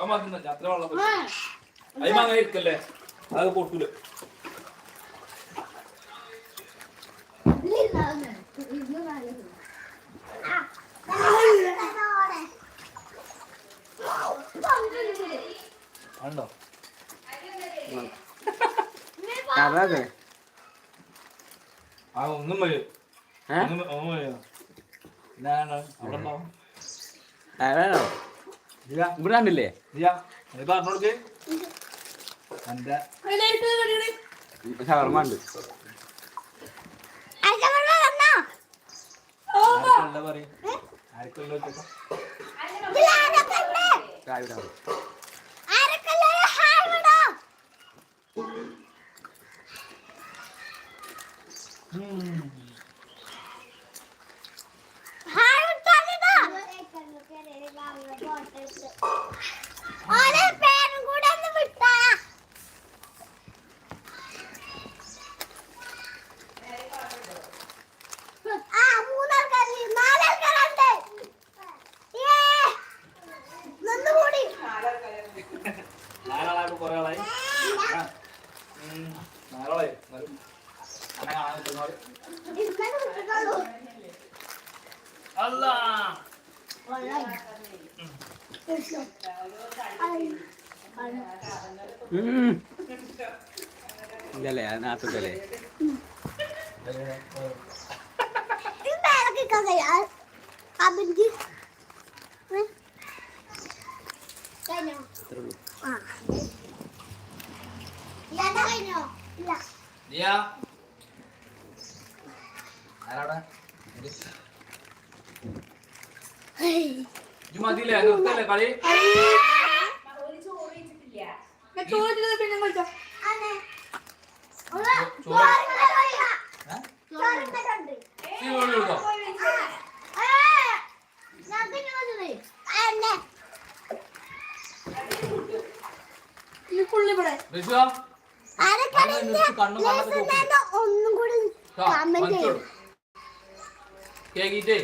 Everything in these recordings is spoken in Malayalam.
അത്ര വെള്ളം അതിമങ്ങനെ ഇരിക്കല്ലേ അത് പൊട്ടൂല. ഉണ്ടോ ആ ഒന്നും വരും ഇവിടെ കണ്ടില്ലേ പറഞ്ഞോൾക്ക് ഷവർമ ഉണ്ട്. പറയും ആർക്കുള്ള ഇല്ലല്ലേ അതിനകത്തല്ലേ മതിയില്ലേ നിർത്തല്ലേ കളി കേക്കിട്ടേ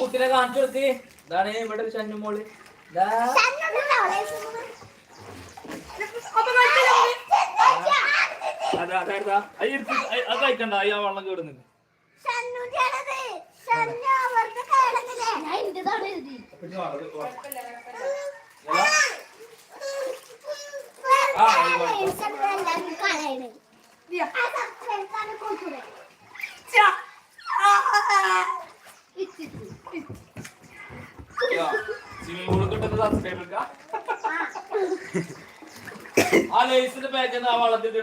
കുട്ടിനെ കാണിച്ചു കൊടുക്ക്. ഇതാണ് ഇവിടെ ഒരു ഷന്നുമോള്. അത് കഴിക്കണ്ട അയ്യാ വെള്ളം കേടുന്നില്ല. ആ ലേസിന്റെ പാക്ക് ആ വള്ളത്തിൽ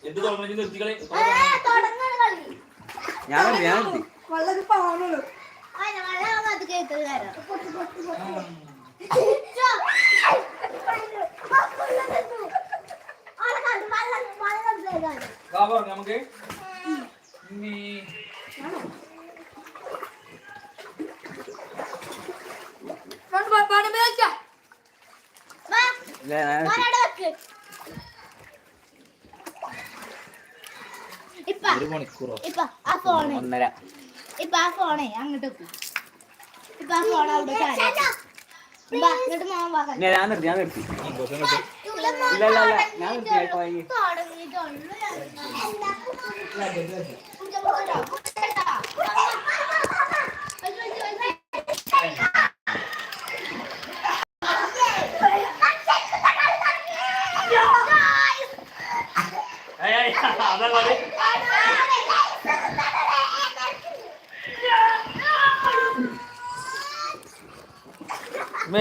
എന്ത് തുടങ്ങി നിർത്തിക്കളെ ഞാൻ നമുക്ക് ഒരു മണിക്കൂറോ ഇപ്പൊ ആ ഫോണേ അങ്ങോട്ട് ഇപ്പൊ ആ ഫോൺ അവിടെ ഞാൻ നിർത്തി ഇല്ല ഞാൻ നിർത്തി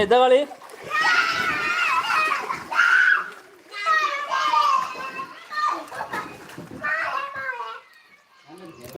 ഇതാ കളി